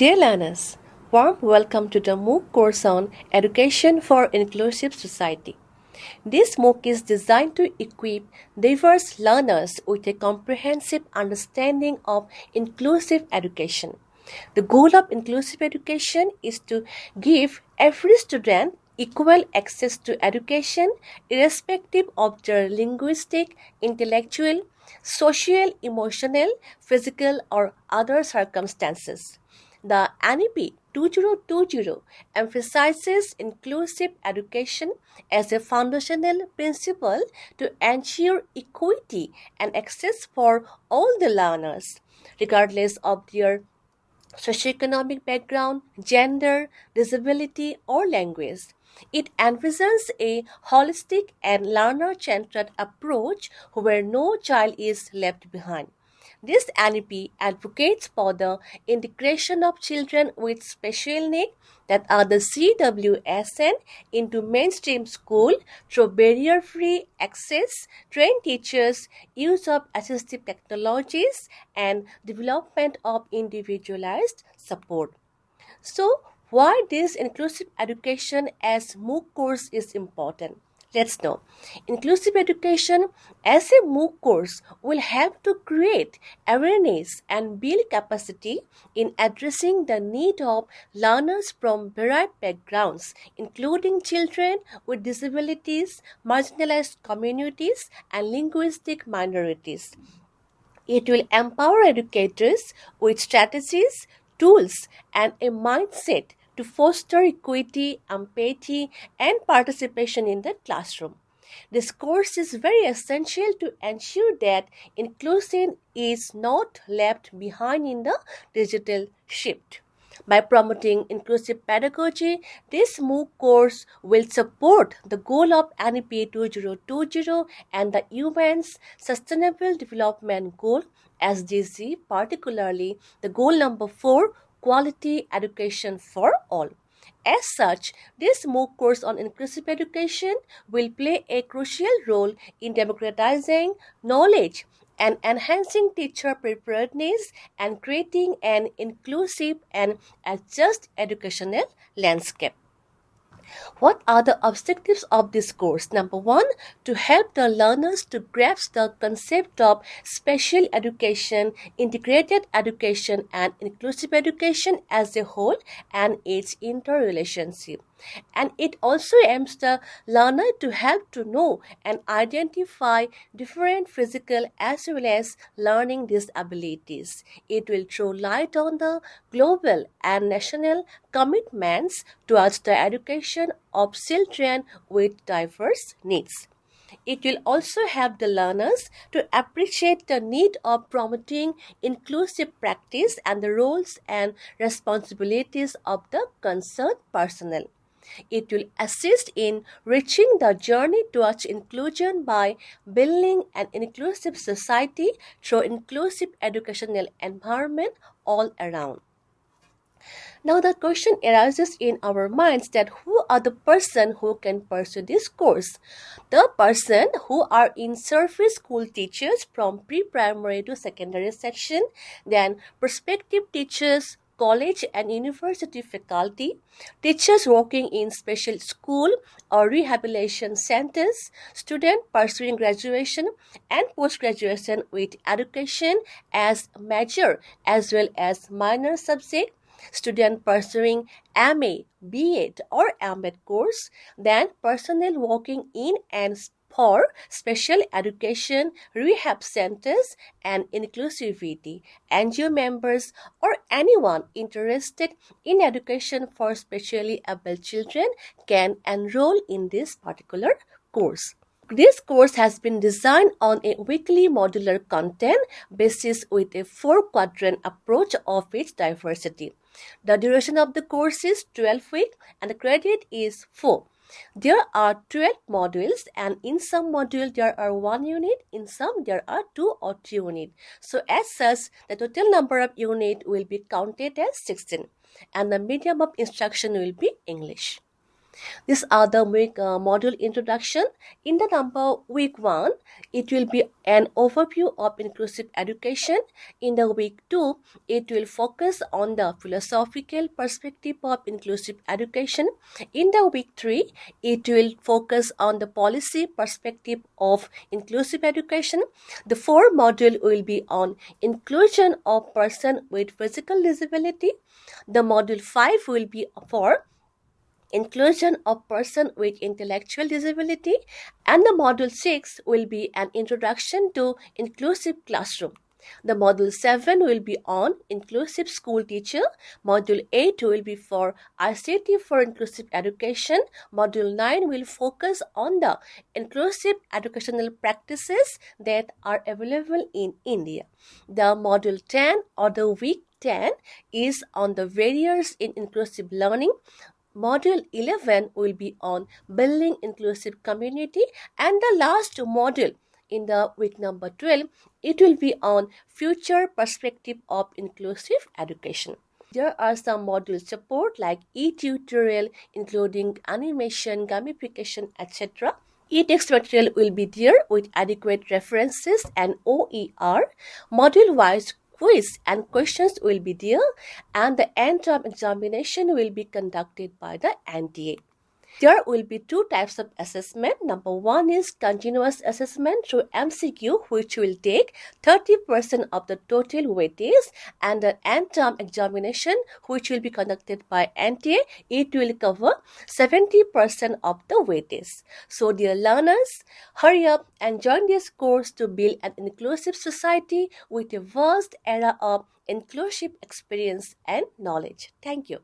Dear learners, warm welcome to the MOOC course on Education for Inclusive Society. This MOOC is designed to equip diverse learners with a comprehensive understanding of inclusive education. The goal of inclusive education is to give every student equal access to education irrespective of their linguistic, intellectual, social, emotional, physical, or other circumstances. The NEP 2020 emphasizes inclusive education as a foundational principle to ensure equity and access for all the learners, regardless of their socioeconomic background, gender, disability, or language. It envisions a holistic and learner centered approach where no child is left behind. This NEP advocates for the integration of children with special needs, that are the CWSN, into mainstream school through barrier-free access, trained teachers, use of assistive technologies, and development of individualized support. So, why this inclusive education as MOOC course is important? Let's know. Inclusive education as a MOOC course will help to create awareness and build capacity in addressing the need of learners from varied backgrounds, including children with disabilities, marginalized communities, and linguistic minorities. It will empower educators with strategies, tools, and a mindset to foster equity, empathy, and participation in the classroom. This course is very essential to ensure that inclusion is not left behind in the digital shift. By promoting inclusive pedagogy, this MOOC course will support the goal of NEP 2020 and the UN's Sustainable Development Goal SDG, particularly the goal number 4, quality education for all. As such, this MOOC course on inclusive education will play a crucial role in democratizing knowledge and enhancing teacher preparedness and creating an inclusive and a just educational landscape. What are the objectives of this course? Number one, to help the learners to grasp the concept of special education, integrated education, and inclusive education as a whole and its interrelationship. And it also aims the learner to help to know and identify different physical as well as learning disabilities. It will throw light on the global and national commitments towards the education of children with diverse needs. It will also help the learners to appreciate the need of promoting inclusive practice and the roles and responsibilities of the concerned personnel. It will assist in reaching the journey towards inclusion by building an inclusive society through inclusive educational environment all around. Now the question arises in our minds that who are the person who can pursue this course? The person who are in service school teachers from pre-primary to secondary section, then prospective teachers, college and university faculty, teachers working in special school or rehabilitation centers, students pursuing graduation and post-graduation with education as major as well as minor subject, student pursuing MA, BEd or MEd course, then personnel working in and for special education, rehab centers and inclusivity, NGO members or anyone interested in education for specially able children can enroll in this particular course. This course has been designed on a weekly modular content basis with a 4-quadrant approach of its diversity. The duration of the course is 12 weeks and the credit is 4. There are 12 modules and in some module there are 1 unit, in some there are 2 or 3 units. So as such, the total number of units will be counted as 16 and the medium of instruction will be English. These are the module introduction. In the week 1, it will be an overview of inclusive education. In the week 2, it will focus on the philosophical perspective of inclusive education. In the week 3, it will focus on the policy perspective of inclusive education. The 4th module will be on inclusion of person with physical disability. The module 5 will be for inclusion of person with intellectual disability, and the module 6 will be an introduction to inclusive classroom. The module 7 will be on inclusive school teacher. Module 8 will be for ICT for inclusive education. Module 9 will focus on the inclusive educational practices that are available in India. The module 10 or the week 10 is on the barriers in inclusive learning. Module 11 will be on building inclusive community, and the last module in the week number 12, it will be on future perspective of inclusive education. There are some module support like e-tutorial including animation, gamification, etc. E-text material will be there with adequate references and OER. Module-wise quiz and questions will be there, and the end-term examination will be conducted by the NTA. There will be two types of assessment. Number one is continuous assessment through MCQ, which will take 30% of the total weightage, and the end-term examination, which will be conducted by NTA, it will cover 70% of the weightage. So, dear learners, hurry up and join this course to build an inclusive society with a vast era of inclusive experience and knowledge. Thank you.